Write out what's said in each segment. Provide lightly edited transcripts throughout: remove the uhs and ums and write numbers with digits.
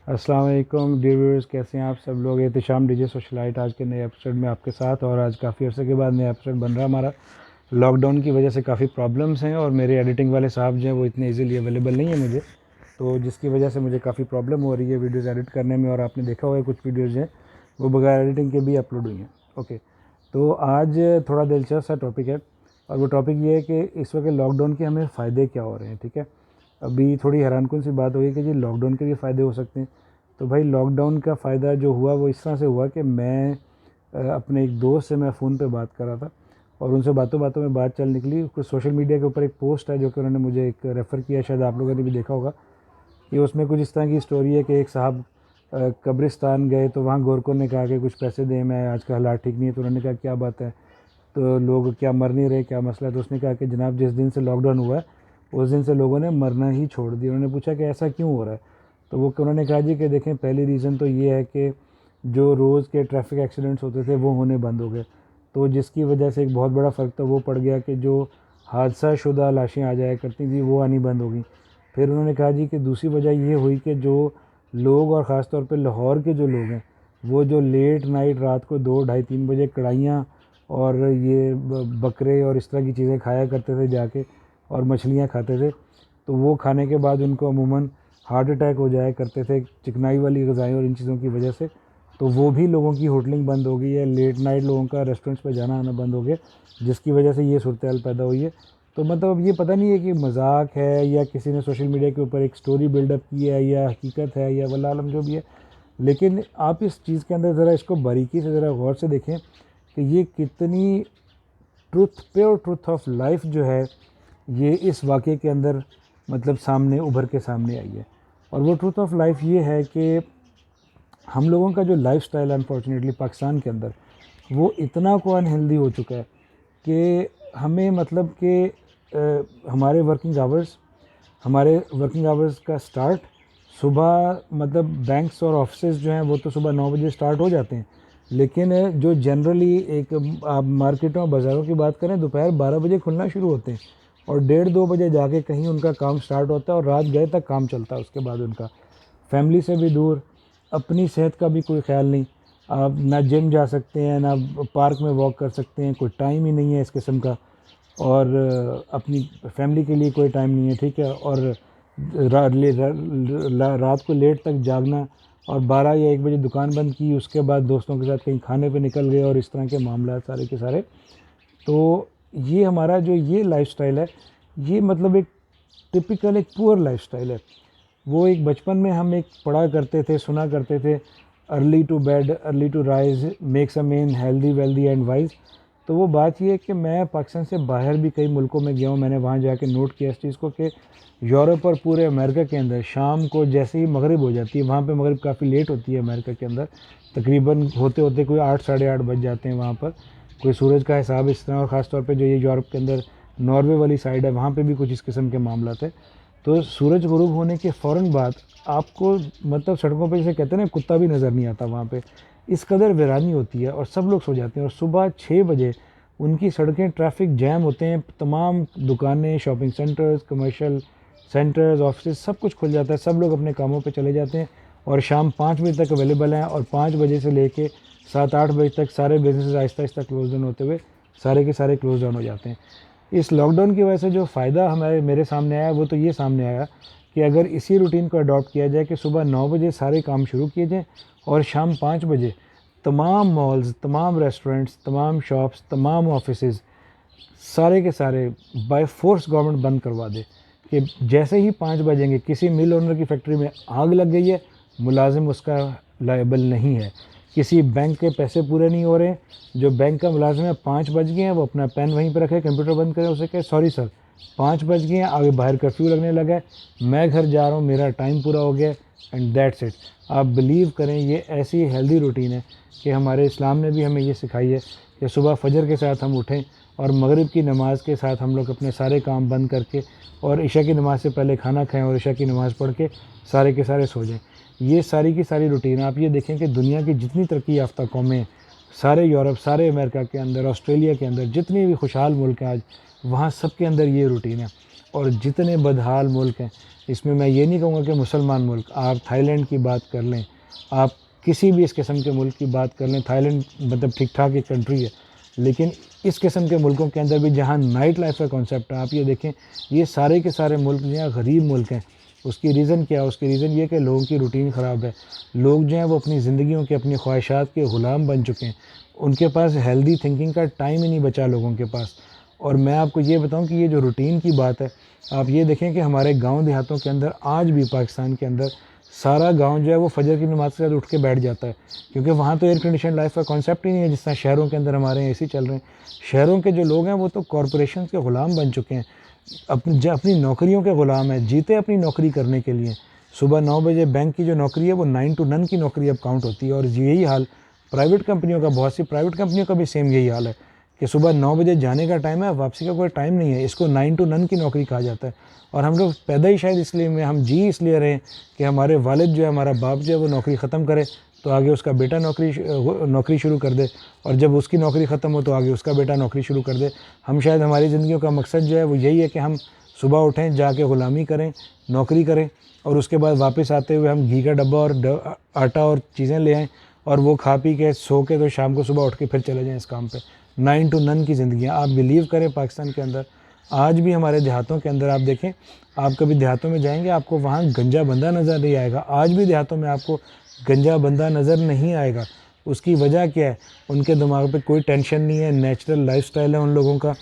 السلام علیکم dear viewers, کیسے ہیں آپ سب لوگ؟ احتشام ڈی جے سوشلائٹ آج کے نئے ایپیسوڈ میں آپ کے ساتھ، اور آج کافی عرصے کے بعد نیا ایپیسوڈ بن رہا ہے ہمارا۔ لاک ڈاؤن کی وجہ سے کافی پرابلمس ہیں، اور میرے ایڈیٹنگ والے صاحب جو ہیں وہ اتنے ایزیلی اویلیبل نہیں ہیں مجھے، تو جس کی وجہ سے مجھے کافی پرابلم ہو رہی ہے ویڈیوز ایڈٹ کرنے میں، اور آپ نے دیکھا ہوگا کچھ ویڈیوز ہیں وہ بغیر ایڈیٹنگ کے بھی اپلوڈ ہوئی ہیں۔ اوکے، تو آج تھوڑا دلچسپ سا ٹاپک ہے، اور وہ ٹاپک یہ ہے کہ اس وقت لاک ڈاؤن کے ہمیں فائدے کیا ہو رہے ہیں۔ ٹھیک ہے، ابھی تھوڑی حیران کن سی بات ہوئی کہ جی لاک ڈاؤن کے بھی فائدے ہو سکتے ہیں۔ تو بھائی لاک ڈاؤن کا فائدہ جو ہوا وہ اس طرح سے ہوا کہ میں اپنے ایک دوست سے میں فون پہ بات کر رہا تھا، اور ان سے باتوں باتوں میں بات چل نکلی۔ کچھ سوشل میڈیا کے اوپر ایک پوسٹ ہے جو کہ انہوں نے مجھے ایک ریفر کیا، شاید آپ لوگوں نے بھی دیکھا ہوگا، کہ اس میں کچھ اس طرح کی سٹوری ہے کہ ایک صاحب قبرستان گئے تو وہاں گورکوں نے کہا کہ کچھ پیسے دیں، میں آج کا حالات ٹھیک نہیں ہے۔ تو انہوں نے کہا کیا بات ہے، تو لوگ کیا مر نہیں رہے، کیا مسئلہ ہے؟ تو اس نے کہا کہ جناب جس دن سے لاک ڈاؤن ہوا ہے اس دن سے لوگوں نے مرنا ہی چھوڑ دیا۔ انہوں نے پوچھا کہ ایسا کیوں ہو رہا ہے؟ تو وہ انہوں نے کہا جی کہ دیکھیں، پہلی ریزن تو یہ ہے کہ جو روز کے ٹریفک ایکسیڈنٹس ہوتے تھے وہ ہونے بند ہو گئے، تو جس کی وجہ سے ایک بہت بڑا فرق تھا وہ پڑ گیا کہ جو حادثہ شدہ لاشیں آ جایا کرتی تھیں وہ آنی بند ہو گئیں۔ پھر انہوں نے کہا جی کہ دوسری وجہ یہ ہوئی کہ جو لوگ، اور خاص طور پہ لاہور کے جو لوگ ہیں، وہ جو لیٹ نائٹ رات کو 2 ڈھائی 3 بجے کڑھائیاں اور یہ بکرے اور اس طرح کی چیزیں کھایا کرتے تھے جا کے، اور مچھلیاں کھاتے تھے، تو وہ کھانے کے بعد ان کو عموماً ہارٹ اٹیک ہو جایا کرتے تھے چکنائی والی غذائیں اور ان چیزوں کی وجہ سے۔ تو وہ بھی لوگوں کی ہوٹلنگ بند ہو گئی ہے، لیٹ نائٹ لوگوں کا ریسٹورنٹس پہ جانا آنا بند ہو گیا، جس کی وجہ سے یہ صورتحال پیدا ہوئی ہے۔ تو مطلب اب یہ پتہ نہیں ہے کہ مذاق ہے یا کسی نے سوشل میڈیا کے اوپر ایک سٹوری بلڈ اپ کی ہے، یا حقیقت ہے، یا واللہ عالم جو بھی ہے، لیکن آپ اس چیز کے اندر ذرا اس کو باریکی سے ذرا غور سے دیکھیں کہ یہ کتنی پیور ٹروتھ آف لائف جو ہے یہ اس واقعے کے اندر مطلب سامنے ابھر کے سامنے آئی ہے۔ اور وہ ٹروتھ آف لائف یہ ہے کہ ہم لوگوں کا جو لائف سٹائل ہے انفارچونیٹلی پاکستان کے اندر وہ اتنا کو انہیلدی ہو چکا ہے کہ ہمیں مطلب کہ ہمارے ورکنگ آورز کا سٹارٹ صبح، مطلب بینکس اور آفسز جو ہیں وہ تو صبح 9 بجے سٹارٹ ہو جاتے ہیں، لیکن جو جنرلی ایک آپ مارکیٹوں بازاروں کی بات کریں دوپہر 12 بجے کھلنا شروع ہوتے ہیں، اور 1:30 2 بجے جا کے کہیں ان کا کام سٹارٹ ہوتا ہے، اور رات گئے تک کام چلتا ہے۔ اس کے بعد ان کا فیملی سے بھی دور، اپنی صحت کا بھی کوئی خیال نہیں، آپ نہ جم جا سکتے ہیں، نہ پارک میں واک کر سکتے ہیں، کوئی ٹائم ہی نہیں ہے اس قسم کا، اور اپنی فیملی کے لیے کوئی ٹائم نہیں ہے۔ ٹھیک ہے، اور رات کو لیٹ تک جاگنا، اور 12 یا 1 بجے دکان بند کی، اس کے بعد دوستوں کے ساتھ کہیں کھانے پہ نکل گئے، اور اس طرح کے معاملات سارے کے سارے۔ تو یہ ہمارا جو یہ لائف سٹائل ہے یہ مطلب ایک ٹپیکل ایک پور لائف سٹائل ہے۔ وہ ایک بچپن میں ہم ایک پڑھا کرتے تھے، سنا کرتے تھے، early to bed early to rise makes a man healthy wealthy and wise. تو وہ بات یہ ہے کہ میں پاکستان سے باہر بھی کئی ملکوں میں گیا ہوں، میں نے وہاں جا کے نوٹ کیا اس چیز کو کہ یورپ اور پورے امریکہ کے اندر شام کو جیسے ہی مغرب ہو جاتی ہے، وہاں پہ مغرب کافی لیٹ ہوتی ہے امریکہ کے اندر، تقریباً ہوتے ہوتے کوئی 8 ساڑھے 8 بج جاتے ہیں وہاں پر، کوئی سورج کا حساب اس طرح، اور خاص طور پہ جو یہ یورپ کے اندر ناروے والی سائڈ ہے وہاں پہ بھی کچھ اس قسم کے معاملات ہیں۔ تو سورج غروب ہونے کے فوراً بعد آپ کو مطلب سڑکوں پہ جسے کہتے ہیں نا کتا بھی نظر نہیں آتا وہاں پہ، اس قدر ویرانی ہوتی ہے، اور سب لوگ سو جاتے ہیں، اور صبح 6 بجے ان کی سڑکیں ٹریفک جیم ہوتے ہیں، تمام دکانیں، shopping centres, commercial centres, offices سب کچھ کھل جاتا ہے، سب لوگ اپنے کاموں پہ چلے جاتے ہیں، اور شام 5 بجے تک اویلیبل ہیں، اور 5 بجے سے لے کے 7 8 بجے تک سارے بزنسز آہستہ آہستہ کلوز ڈاؤن ہوتے ہوئے سارے کے سارے کلوز ڈاؤن ہو جاتے ہیں۔ اس لاک ڈاؤن کی وجہ سے جو فائدہ میرے سامنے آیا وہ تو یہ سامنے آیا کہ اگر اسی روٹین کو اڈاپٹ کیا جائے کہ صبح 9 بجے سارے کام شروع کیے جائیں، اور شام 5 بجے تمام مالز، تمام ریسٹورنٹس، تمام شاپس، تمام آفیسز سارے کے سارے بائی فورس گورنمنٹ بند کروا دے، کہ جیسے ہی 5 بجیں گے کسی مل اونر کی فیکٹری میں آگ لگ گئی ہے، ملازم اس کا لائبل نہیں ہے، کسی بینک کے پیسے پورے نہیں ہو رہے، جو بینک کا ملازم ہے 5 بج گئے ہیں وہ اپنا پین وہیں پہ رکھے، کمپیوٹر بند کرے، اسے کہے سوری سر 5 بج گئے ہیں، آگے باہر کرفیو لگنے لگا ہے، میں گھر جا رہا ہوں، میرا ٹائم پورا ہو گیا، اینڈ دیٹس اٹ۔ آپ بلیو کریں یہ ایسی ہیلدی روٹین ہے کہ ہمارے اسلام نے بھی ہمیں یہ سکھائی ہے کہ صبح فجر کے ساتھ ہم اٹھیں، اور مغرب کی نماز کے ساتھ ہم لوگ اپنے سارے کام بند کر کے، اور عشاء کی نماز سے پہلے کھانا کھائیں، اور عشاء کی نماز پڑھ کے سارے کے سارے سو جائیں۔ یہ ساری کی ساری روٹین آپ یہ دیکھیں کہ دنیا کی جتنی ترقی یافتہ قومیں، سارے یورپ، سارے امریکہ کے اندر، آسٹریلیا کے اندر، جتنے بھی خوشحال ملک ہیں آج، وہاں سب کے اندر یہ روٹین ہے، اور جتنے بدحال ملک ہیں اس میں یہ نہیں کہوں گا کہ مسلمان ملک، آپ تھائی لینڈ کی بات کر لیں، آپ کسی بھی اس قسم کے ملک کی بات کر لیں، تھائی لینڈ مطلب ٹھیک ٹھاک ایک کنٹری ہے، لیکن اس قسم کے ملکوں کے اندر بھی جہاں نائٹ لائف کا کانسیپٹ ہے، آپ یہ دیکھیں یہ سارے کے سارے ملک جو ہیں غریب ملک ہیں۔ اس کی ریزن کیا ہے؟ اس کی ریزن یہ کہ لوگوں کی روٹین خراب ہے، لوگ جو ہیں وہ اپنی زندگیوں کے، اپنی خواہشات کے غلام بن چکے ہیں، ان کے پاس ہیلدی تھنکنگ کا ٹائم ہی نہیں بچا لوگوں کے پاس۔ اور میں آپ کو یہ بتاؤں کہ یہ جو روٹین کی بات ہے، آپ یہ دیکھیں کہ ہمارے گاؤں دیہاتوں کے اندر آج بھی پاکستان کے اندر سارا گاؤں جو ہے وہ فجر کی نماز کے ساتھ اٹھ کے بیٹھ جاتا ہے، کیونکہ وہاں تو ایئر کنڈیشن لائف کا کانسیپٹ ہی نہیں ہے جس طرح شہروں کے اندر ہمارے یہاں اے سی چل رہے ہیں۔ شہروں کے جو لوگ ہیں وہ تو کارپوریشنز کے غلام بن چکے ہیں، اپنی نوکریوں کے غلام ہیں، جیتے اپنی نوکری کرنے کے لیے۔ صبح 9 بجے بینک کی جو نوکری ہے وہ 9 to none کی نوکری اب کاؤنٹ ہوتی ہے، اور یہی حال پرائیویٹ کمپنیوں کا، بہت سی پرائیویٹ کمپنیوں کا بھی سیم یہی حال ہے کہ صبح 9 بجے جانے کا ٹائم ہے، واپسی کا کوئی ٹائم نہیں ہے، اس کو 9 to none کی نوکری کہا جاتا ہے۔ اور ہم لوگ پیدا ہی شاید اس لیے ہم جی اس لیے رہے کہ ہمارے والد جو ہے، ہمارا باپ جو ہے وہ نوکری ختم کرے تو آگے اس کا بیٹا نوکری شروع کر دے، اور جب اس کی نوکری ختم ہو تو آگے اس کا بیٹا نوکری شروع کر دے۔ ہم شاید ہماری زندگیوں کا مقصد جو ہے وہ یہی ہے کہ ہم صبح اٹھیں، جا کے غلامی کریں، نوکری کریں، اور اس کے بعد واپس آتے ہوئے ہم گھی کا ڈبہ اور آٹا اور چیزیں لے آئیں، اور وہ کھا پی کے سو کے تو شام کو صبح اٹھ کے پھر چلے جائیں اس کام پہ۔ 9 to none کی زندگیاں آپ بلیو کریں پاکستان کے اندر آج بھی ہمارے دیہاتوں کے اندر آپ دیکھیں، آپ کبھی دیہاتوں میں جائیں گے آپ کو وہاں گنجا بندہ نظر نہیں آئے گا، آج بھی دیہاتوں میں آپ کو گنجا بندہ نظر نہیں آئے گا۔ اس کی وجہ کیا ہے؟ ان کے دماغ پہ کوئی ٹینشن نہیں ہے، نیچرل لائف سٹائل ہے ان لوگوں کا۔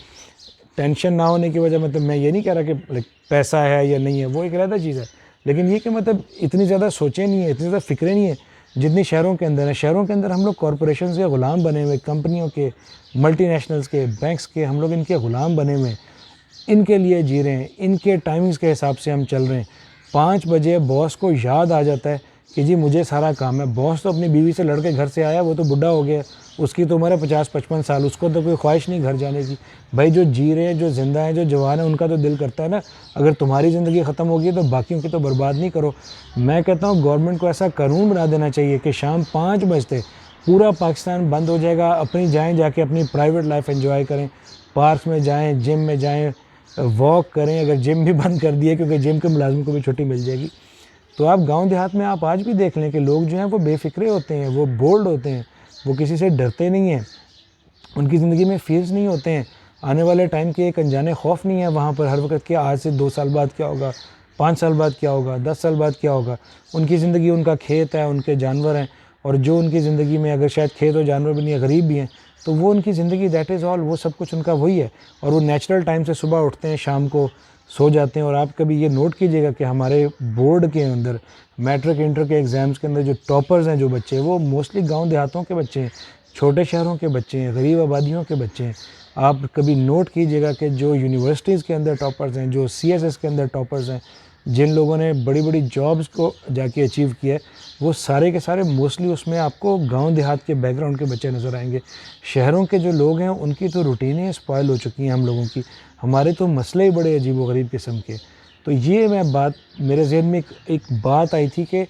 ٹینشن نہ ہونے کی وجہ مطلب میں یہ نہیں کہہ رہا کہ پیسہ ہے یا نہیں ہے، وہ ایک علیحدہ چیز ہے، لیکن یہ کہ مطلب اتنی زیادہ سوچیں نہیں ہیں، اتنی زیادہ فکریں نہیں ہیں جتنی شہروں کے اندر ہیں۔ شہروں کے اندر ہم لوگ کارپوریشنز کے غلام بنے ہوئے، کمپنیوں کے، ملٹی نیشنلز کے، بینکس کے، ہم لوگ ان کے غلام بنے ہوئے ہیں، ان کے لیے جی رہے ہیں، ان کے ٹائمنگز کے حساب سے ہم چل رہے ہیں۔ 5 بجے باس کو یاد آ جاتا ہے کہ جی مجھے سارا کام ہے، باس تو اپنی بیوی سے لڑ کے گھر سے آیا، وہ تو بڈھا ہو گیا، اس کی تو عمر ہے 50-55 سال، اس کو تو کوئی خواہش نہیں گھر جانے کی۔ بھائی جو جی رہے ہیں، جو زندہ ہیں، جو جوان ہیں، ان کا تو دل کرتا ہے نا اگر تمہاری زندگی ختم ہوگی تو باقیوں کی تو برباد نہیں کرو۔ میں کہتا ہوں گورنمنٹ کو ایسا قانون بنا دینا چاہیے کہ شام 5 بجتے پورا پاکستان بند ہو جائے گا، اپنی جائیں جا کے اپنی پرائیویٹ لائف انجوائے کریں، پارکس میں جائیں، جم میں جائیں، واک کریں، اگر جم بھی بند کر دیے کیونکہ جم کے ملازم کو بھی چھٹی مل جائے گی۔ تو آپ گاؤں دیہات میں آپ آج بھی دیکھ لیں کہ لوگ جو ہیں وہ بے فکرے ہوتے ہیں، وہ بولڈ ہوتے ہیں، وہ کسی سے ڈرتے نہیں ہیں، ان کی زندگی میں فیئرز نہیں ہوتے ہیں، آنے والے ٹائم کے ایک انجانے خوف نہیں ہے وہاں پر ہر وقت کہ آج سے 2 سال بعد کیا ہوگا، 5 سال بعد کیا ہوگا، 10 سال بعد کیا ہوگا۔ ان کی زندگی ان کا کھیت ہے، ان کے جانور ہیں، اور جو ان کی زندگی میں اگر شاید کھیت اور جانور بھی نہیں ہے، غریب بھی ہیں، تو وہ ان کی زندگی دیٹ از آل، وہ سب کچھ ان کا وہی ہے، اور وہ نیچرل ٹائم سے صبح اٹھتے ہیں، شام کو سو جاتے ہیں۔ اور آپ کبھی یہ نوٹ کیجئے گا کہ ہمارے بورڈ کے اندر، میٹرک انٹر کے ایگزامز کے اندر جو ٹاپرز ہیں جو بچے، وہ موسٹلی گاؤں دیہاتوں کے بچے ہیں، چھوٹے شہروں کے بچے ہیں، غریب آبادیوں کے بچے ہیں۔ آپ کبھی نوٹ کیجئے گا کہ جو یونیورسٹیز کے اندر ٹاپرز ہیں، جو CSS کے اندر ٹاپرز ہیں، جن لوگوں نے بڑی بڑی جابز کو جا کے اچیو کیا ہے، وہ سارے کے سارے موسٹلی اس میں آپ کو گاؤں دیہات کے بیک گراؤنڈ کے بچے نظر آئیں گے۔ شہروں کے جو لوگ ہیں ان کی تو روٹینیں اسپائل ہو چکی ہیں ہم لوگوں کی، ہمارے تو مسئلے ہی بڑے عجیب و غریب قسم کے۔ تو یہ میں بات میرے ذہن میں ایک بات آئی تھی کہ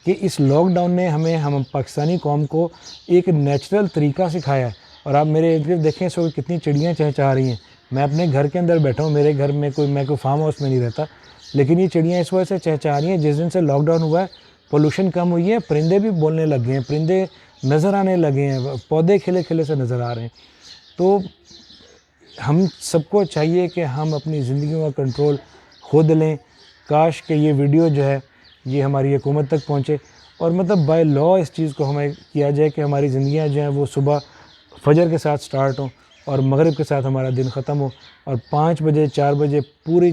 اس لاک ڈاؤن نے ہم پاکستانی قوم کو ایک نیچرل طریقہ سکھایا ہے۔ اور آپ میرے ارد گرد دیکھیں اس وقت کتنی چڑیاں چہچہا رہی ہیں، میں اپنے گھر کے اندر بیٹھا ہوں، میرے گھر میں میں کوئی فارم ہاؤس میں نہیں رہتا، لیکن یہ چڑیاں اس وجہ سے چہچہا رہی ہیں جس دن سے لاک ڈاؤن ہوا ہے، پولوشن کم ہوئی ہے، پرندے بھی بولنے لگ گئے ہیں، پرندے نظر آنے لگے ہیں، پودے کھلے کھلے سے نظر آ رہے ہیں۔ تو ہم سب کو چاہیے کہ ہم اپنی زندگیوں کا کنٹرول خود لیں۔ کاش کہ یہ ویڈیو جو ہے یہ ہماری حکومت تک پہنچے، اور مطلب بائی لا اس چیز کو ہمیں کیا جائے کہ ہماری زندگیاں جو ہیں وہ صبح فجر کے ساتھ سٹارٹ ہوں اور مغرب کے ساتھ ہمارا دن ختم ہو، اور 5 بجے 4 بجے پوری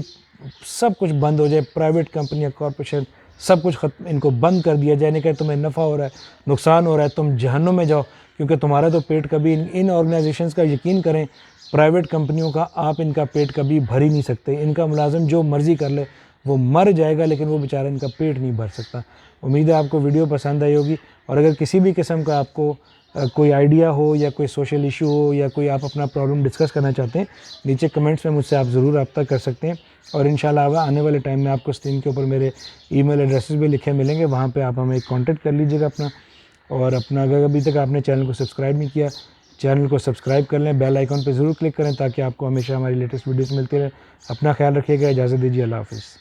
سب کچھ بند ہو جائے، پرائیویٹ کمپنیاں، کارپوریشن، سب کچھ ان کو بند کر دیا جائے، نہیں کہ تمہیں نفع ہو رہا ہے، نقصان ہو رہا ہے، تم جہنم میں جاؤ، کیونکہ تمہارا تو پیٹ کبھی ان آرگنائزیشنز کا یقین کریں، پرائیویٹ کمپنیوں کا آپ ان کا پیٹ کبھی بھر ہی نہیں سکتے، ان کا ملازم جو مرضی کر لے وہ مر جائے گا لیکن وہ بیچارہ ان کا پیٹ نہیں بھر سکتا۔ امید ہے آپ کو ویڈیو پسند آئی ہوگی، اور اگر کسی بھی قسم کا آپ کو کوئی آئیڈیا ہو یا کوئی سوشل ایشو ہو یا کوئی آپ اپنا پرابلم ڈسکس کرنا چاہتے ہیں، نیچے کمنٹس میں مجھ سے آپ ضرور رابطہ کر سکتے ہیں، اور انشاءاللہ آنے والے ٹائم میں آپ کو اسکرین کے اوپر میرے ای میل ایڈریسز بھی لکھے ملیں گے، وہاں پہ آپ ہمیں کانٹیکٹ کر لیجیے گا اپنا، اور اگر ابھی تک آپ نے چینل کو سبسکرائب نہیں کیا، چینل کو سبسکرائب کر لیں، بیل آئیکن پہ ضرور کلک کریں تاکہ آپ کو ہمیشہ ہماری لیٹسٹ ویڈیوز ملتی رہے۔ اپنا خیال رکھیے گا، اجازت دیجیے، اللہ حافظ۔